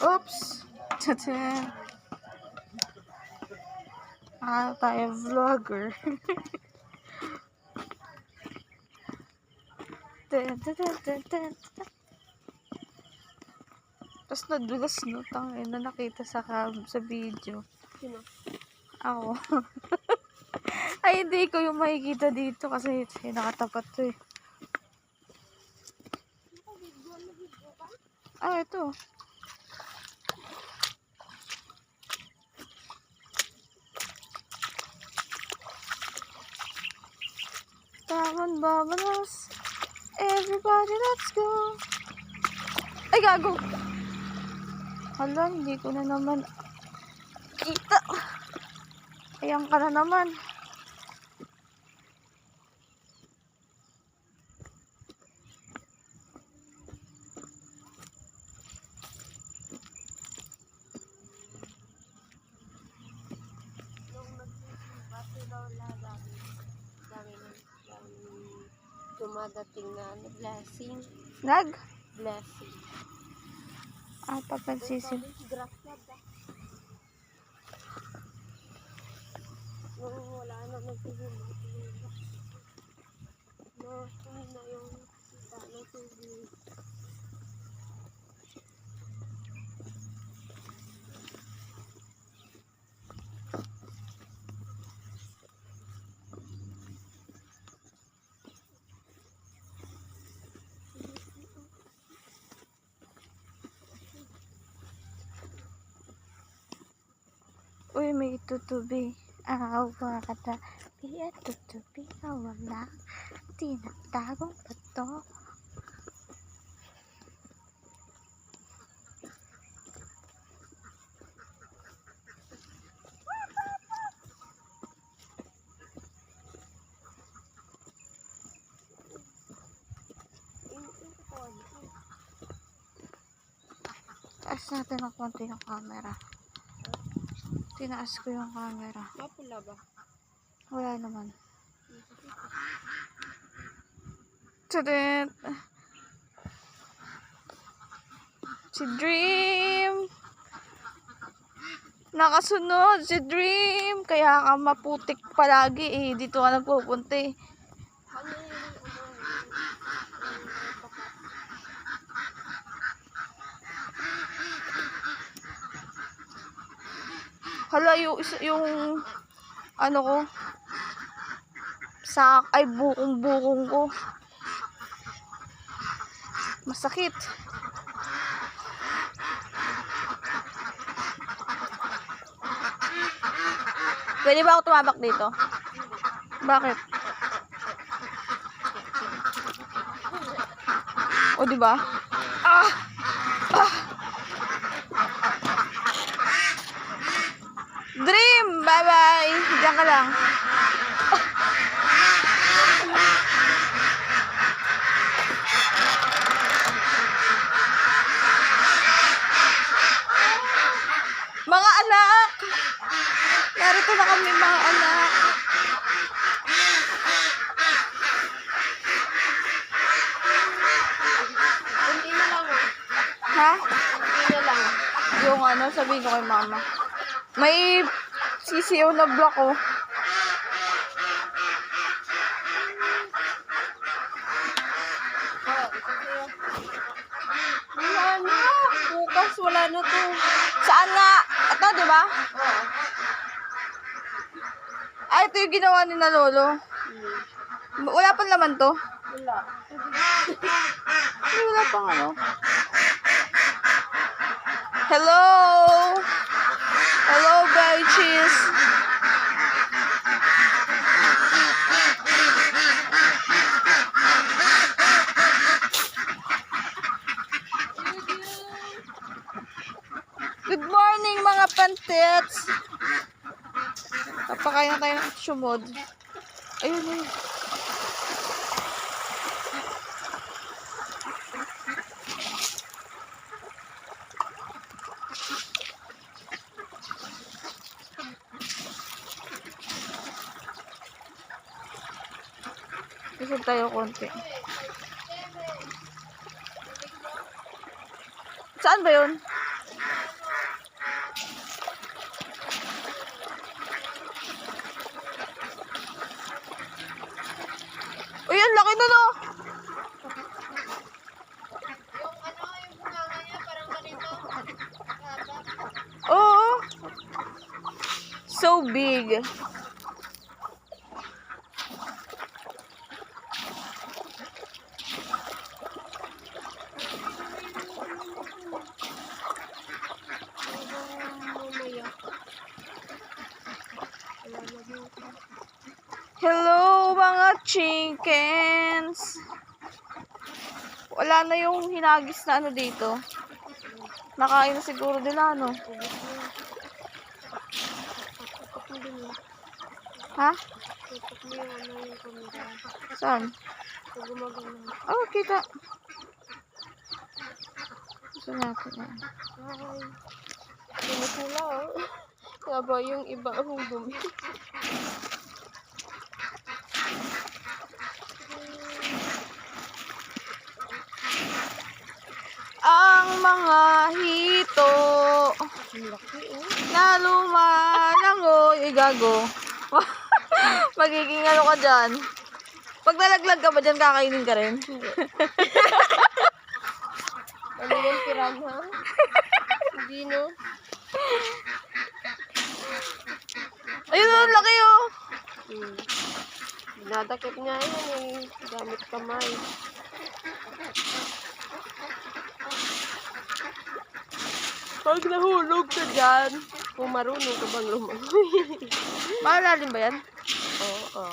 Oops! Tata! Tayo vlogger. Tapos nadulas no, tangin na nakita sa video. Sino? Ako. Ay, hindi ko yung makikita dito kasi nakatapat to eh. Ah, ito. Tamon babalas. Everybody, let's go. Ay, gago. Hala, hindi ko na naman kita. Ayan ka na naman. Dumadating na blessing. Blessing. Ah, papagsisim. Wala na nagsisimba. No, hindi na yung kita ng tubig. Uy, may tutubi. Awa kata. Piya tutubi. Wala. Tinatagong pato. Taas natin ng konti yung camera. Tinaas ko yung camera. Mapula ba? Wala naman. Tudit! Si Dream! Nakasunod si Dream! Kaya ka maputik palagi eh. Dito ka nagpupunta eh. Hala, yung ano ko ay bukong ko masakit. Pwede ba ako tumabak dito? Bakit? O diba? Ah! Dream! Bye-bye! Diyan ka lang. Mga anak! Narito na kami mga anak. Kunti na lang ah. Ha? Kunti na lang. Yung ano, sabihin ko kay mama. May CCO na block oh. Wala na. Bukas wala na to. Saan nga? Ito, di ba? Oo. Ay, ito yung ginawa ni na lolo. Wala pang laman to? Wala. Ay, wala pang ano. Hello! Hello, bitches! Good morning, mga pantits! Kapakain na tayo ng sumod. Ayun, ayun. Isip tayo konti. Saan ba yun? ang laki na no. Yung bunganga niya, parang ganito. Haba. Oo. So big. Mamaya. Wala na dito. Hello mga chickens. Wala na yung hinagis na ano dito. Nakain na siguro nila ano. Ubus na. Tutok mo din eh. Ha? Tutok mo yung camera. Saan? Pag gumagana. Oh, kita. Gusto natin yan. Ay. Dumi sila oh. Nga ba yung iba ang dumi? Ang mga hito Ang laki oh. na lumalangoy. Gago. Magiging ano ka dyan. Pag nalaglag ka ba dyan, kakainin ka rin? Hindi. Ano yung piranha? Hindi no? Ayun, ang laki oh. Dinadakip niya yan eh. Gamit kamay. Pag nahulog ka dyan. Kung marunong ka bang lumangoy? Malalim ba yan? Oo.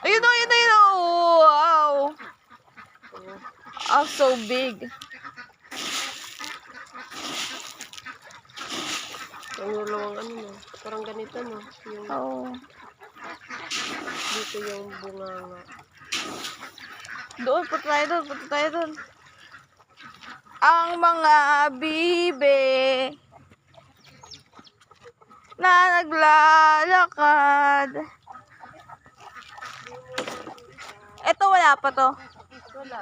Ayun oh, ayun, ayun oh. Wow. Oh, so big. Yung dalawang ano no. Parang ganito no. Yung Oh. dito yung bunganga. Doon, punta tayo doon, punta tayo doon. Ang mga bibe na naglalakad. Ito, wala pa to. Wala.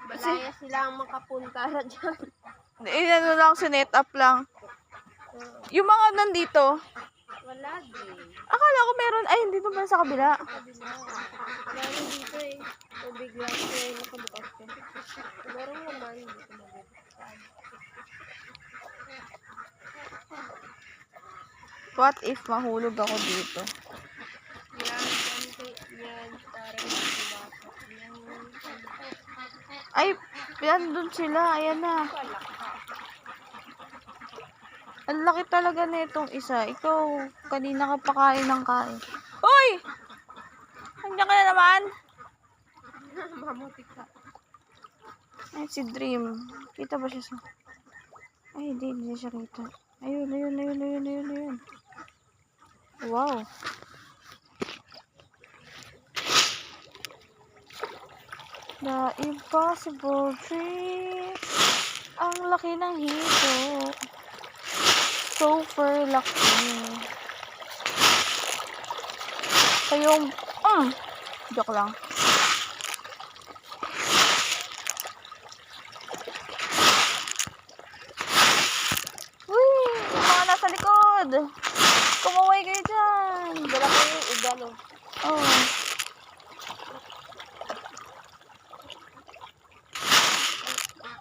Balaya sila ang makapunta na dyan. Ano lang, sinet up lang. Yung mga nandito, Wala din. akala ko meron, ay, hindi ba sa kabila? Wala rin dito eh. Tubig lang siya yung nakabukas ka. Meron naman. Hindi ko mabibigyan. What if mahulog ako dito? Yan. Yan. Parang nakabakas. Yan. Ay, yan doon sila, ayan na. Wala. Ang laki talaga na itong isa. Ikaw, kanina ka pa kain ng kain. Uy! Nandiyan ka na naman? Mamutik ka. Ay, si Dream. Kita ba siya sa... Ay, hindi siya kita. Ayun, ayun, ayun, ayun, ayun, ayun. Wow. The impossible dream. Ang laki ng hito. Super laki. Kayong... joke lang. Uy! Yung mga nasa likod! Kumaway kayo dyan! Dala ko yung iba no. Oh.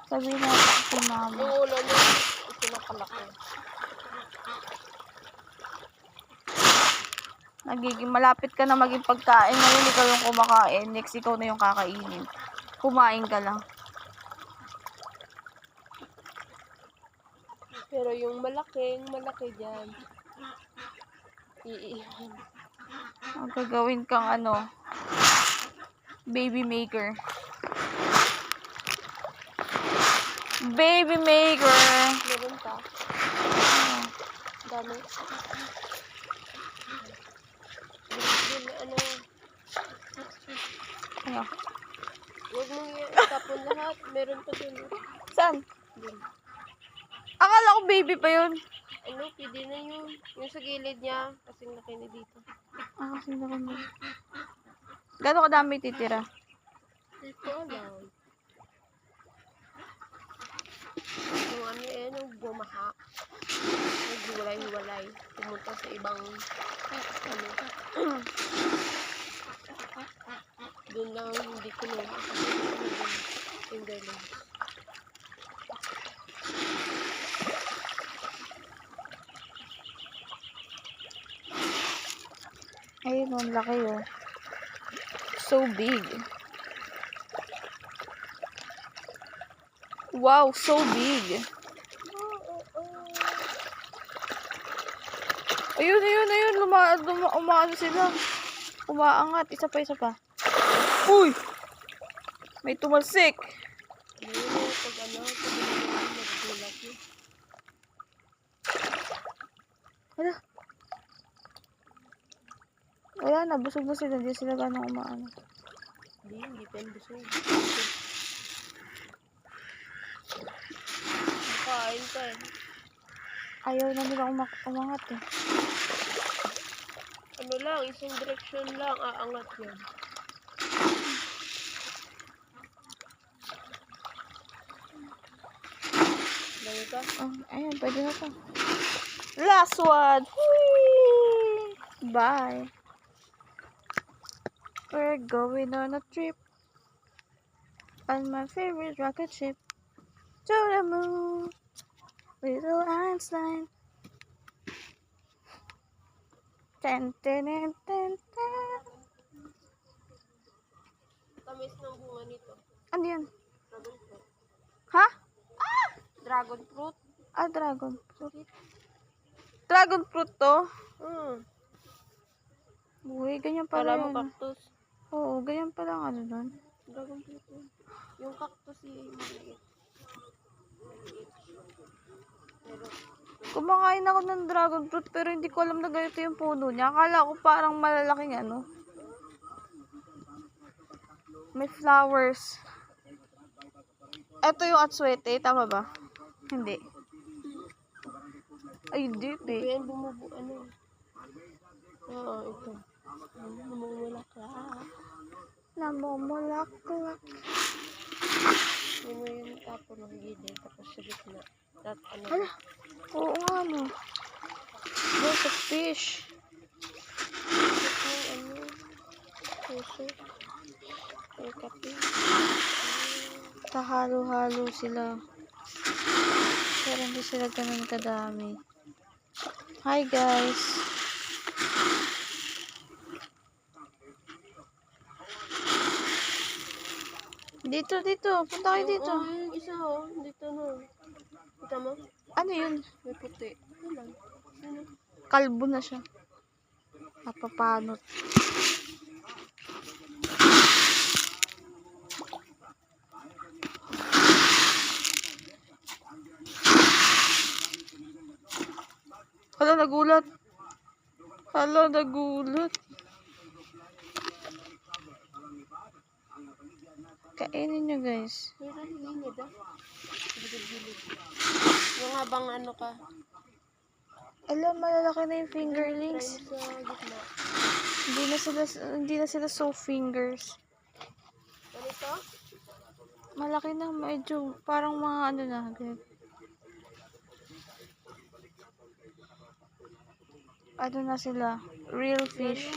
Sabihin natin si mama. Yung ulo niya, ito nakalaki. Nagiging malapit ka na maging pagkain. Ngayon ikaw yung kumakain. Next ikaw na yung kakainin. Kumain ka lang. Pero yung malaki dyan. Iihan. Ang gagawin kang ano, baby maker. Baby maker. Meron pa. Oh. Dami. Yun, ano, Ano? huwag mong itapon lahat. Meron pa dun. Saan? Dun. Akala ko baby pa yun. Ano, pwede na yun. Yung sa gilid niya, kasing laki na dito. Kasi na kami. Gano'ng kadami titira? Dito lang. Yung ano eh, nung bumaha. Naghiwalay-hiwalay. Pumunta sa ibang, ano, Doon lang hindi ko na. Kasi hindi ko na finger lens. Ayun, ang laki oh. So big. Wow, so big. Ayun, ayun, ayun. Umaano sila. Umaangat. Isa pa. Uy! May tumalsik. Ayun, pag nagdulak yun. Wala. Wala na. Busog na sila. Hindi sila ganang umaano. Hindi pa yung busog. Makain ka eh. Ayaw na nila umangat eh. Ano lang, isang direction lang, aangat yan. Dami ka? Oh, ayun, pwede na to. Last one! Whee! Bye! We're going on a trip on my favorite rocket ship to the moon. Little Einstein. Ten, ten, ten, ten, ten. Tamis ng bunga nito. Ano yun? Dragon fruit. Ha? Dragon fruit? Ah, dragon fruit. Dragon fruit to? Uy, ganyan pala Kala mo yun. cactus? Oo, ganyan pala ang ano dun. Dragon fruit yun. Yung cactus yung maliit. Kumakain ako ng dragon fruit pero hindi ko alam na ganito yung puno niya. Akala ko parang malalaking ano. May flowers. Ito yung atswete, tama ba? Hindi. Ay, hindi eh. Yan bumubu, ano. Oo, ito. Namumulaklak. Namumulaklak. Yun mo yung tapo ng gilid, tapos sa gitna. At ano. Hala, oo nga no. There's a fish. Tapos yung ano. Puso. May kape. Tahalo-halo sila. Pero hindi sila ganun kadami. Hi guys. Dito. Punta kayo dito. Yung isa oh. Dito no. Kita mo? Ano yun? May puti. Ano? Ano? Kalbo na siya. Napapanot. Hala, nagulat. Kainin nyo guys. Meron gilid ah. Gilid. Yung habang ano ka. Alam, malalaki na yung fingerlings. Try sa gitna. Hindi na sila so fingers. Ganito? Malaki na, medyo parang mga ano na. Ano na sila? Real fish.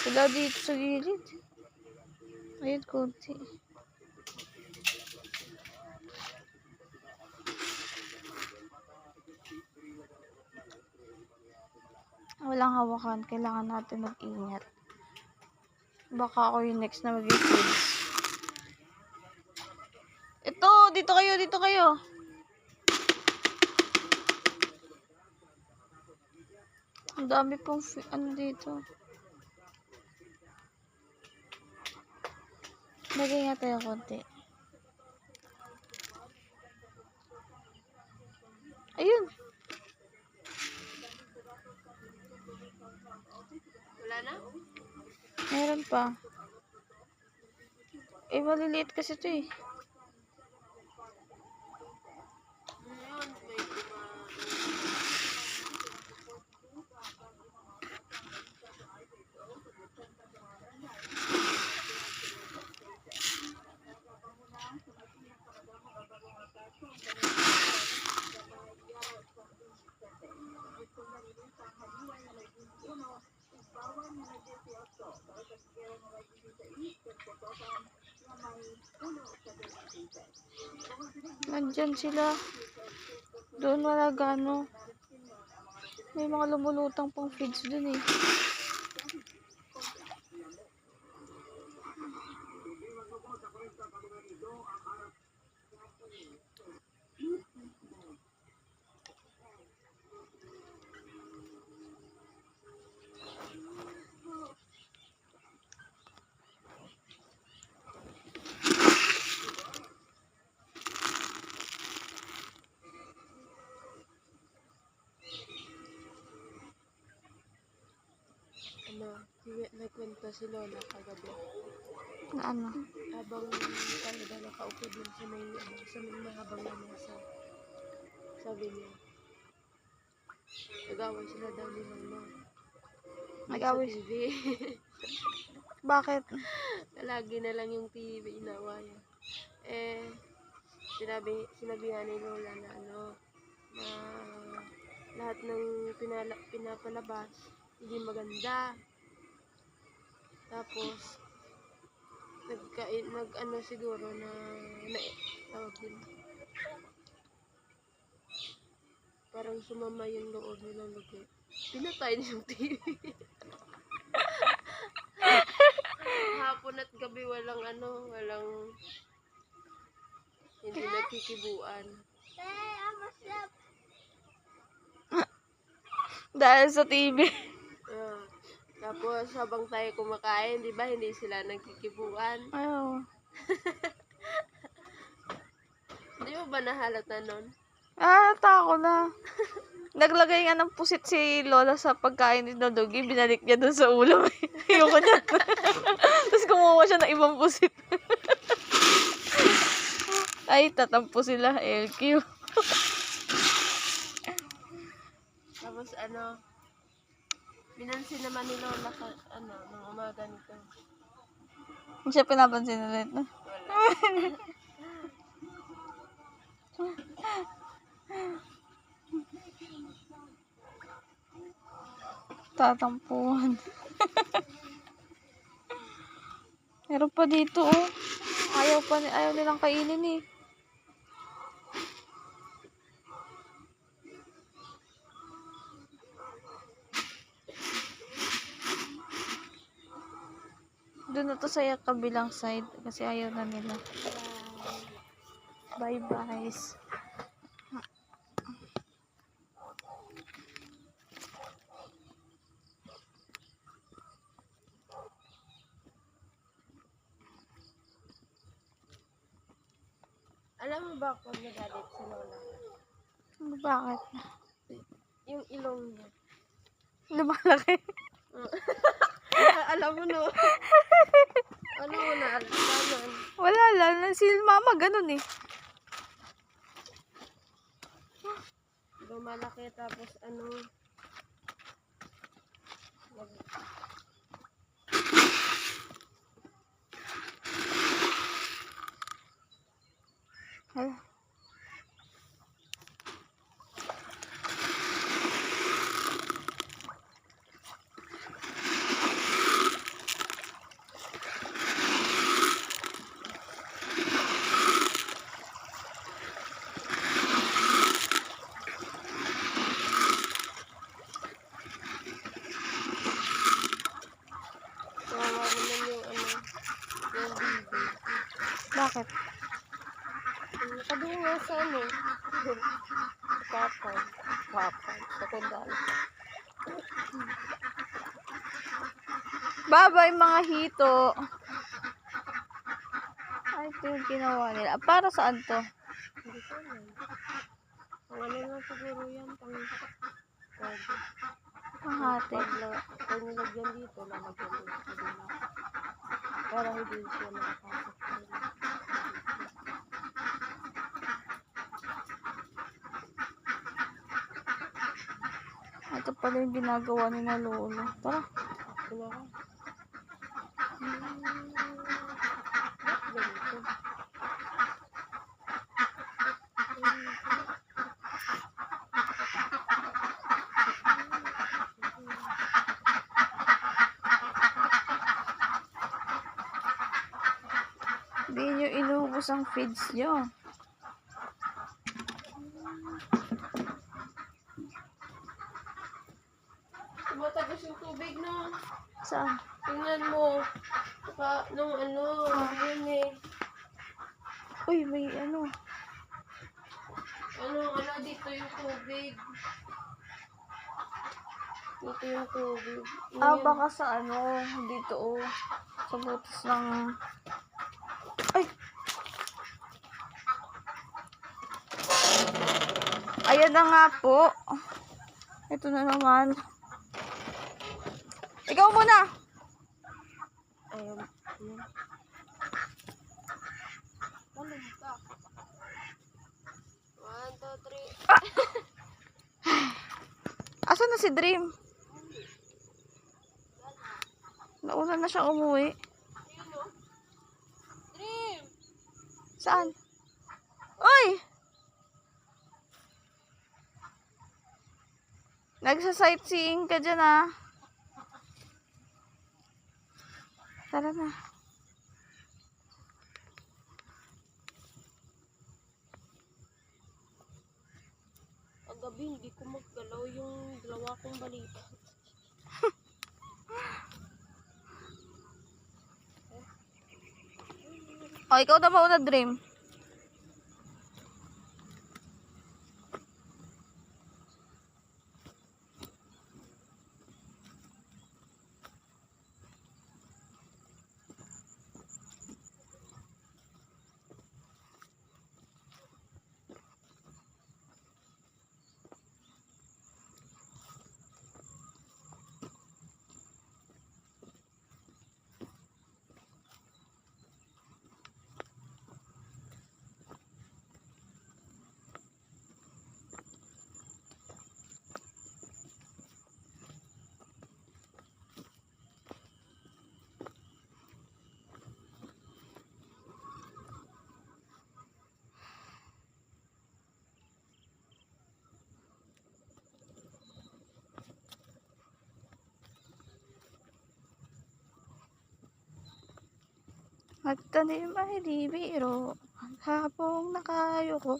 Sila dito sa gilid. Ayun, konti. Walang hawakan. Kailangan natin mag-ingat. Baka ako yung next na mag-feeds. Ito! Dito kayo! Ang dami pong ano dito. Mag-ingat tayo konti. Ayun! Wala na? Meron pa. Eh, maliliit kasi ito eh. Yun, may Nandyan sila. Doon wala gano. May mga lumulutang pang feeds dun eh. Nagkwento si Lola kagabi. Na ano? Habang talaga nakaupo din sa may mahabang na mesa. Sabi niya, nag-away sila daw ni Mama. Nag-away? Sa TV. Bakit? Lagi na lang yung TV inaway. Sinabihan ni Lola na na lahat ng pinapalabas hindi maganda. Tapos nag-ano siguro na tawag din. Parang sumama yung loob nilang lugi. Pinatay niya yung TV. Hapon at gabi walang hindi nagkikibuan. Dahil sa TV. Tapos habang tayo kumakain, di ba hindi sila nagkikibuan? Ayaw. Di mo ba nahalata nun? Tako na. Naglagay nga ng pusit si Lola sa pagkain ni Dodogi. Binalik niya dun sa ulam. Ayoko niya. Tapos kumuha siya ng ibang pusit. Ay, tatampo sila. LQ. Tapos binansin naman ni Lola nung umaga nito. Hindi siya pinapansin ulit, no? Wala. Tatampuhan. Meron pa dito, oh. Ayaw nilang kainin, eh. Doon na to sa kabilang side kasi ayaw na nila. Bye-bye. Alam mo ba kung nagalit si Lola? Bakit? Yung ilong niya. Lumalaki. Alam mo no? Alam mo na, alaman. Wala lang. Si mama ganun eh. Lumalaki tapos Hala. kawawa naman yung baby. Bakit? Nakadungo nga sa Papa. Sa kundal. Bye-bye mga hito. Ay, ito yung ginawa nila. Para saan to? Hindi ko alam. Ang lang siguro yan, pwede. Mahati. Pag nilagyan dito, lalagyan dito. Para hindi siya makapasok. Ito pala yung ginagawa ni na Lolo. Tara. Ganito. Hindi nyo inubos ang feeds nyo. Tumatagos yung tubig na. Saan? Tingnan mo. Saka nung ano, yun eh. Uy, may ano. Ano, dito yung tubig. Dito yung tubig. Ah, baka sa ano, dito oh. Sa butas ng... Ay! Ayan na nga po. Ito na naman. Ikaw muna! Ayun. Ano ka? 1, 2, 3. Asan na si Dream? Nauna na siyang umuwi. Dream! Saan? Uy! Nagsa-sightseeing ka dyan ah. Tara na. Paggabi, hindi ko maggalaw yung dalawa kong balita. O, ikaw na mauna, Dream. Magtanim ay di biro, ang habong nakayuko.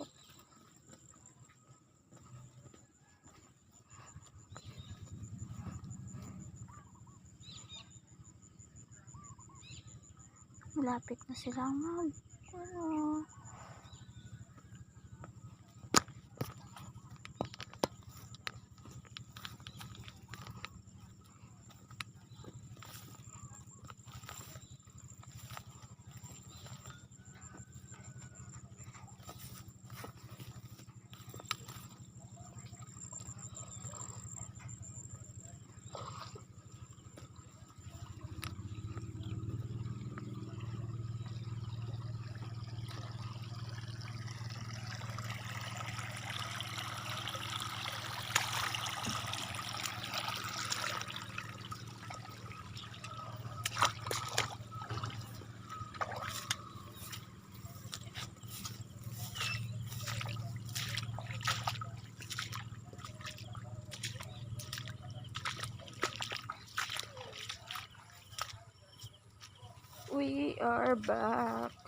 Malapit na silang ano. We are back.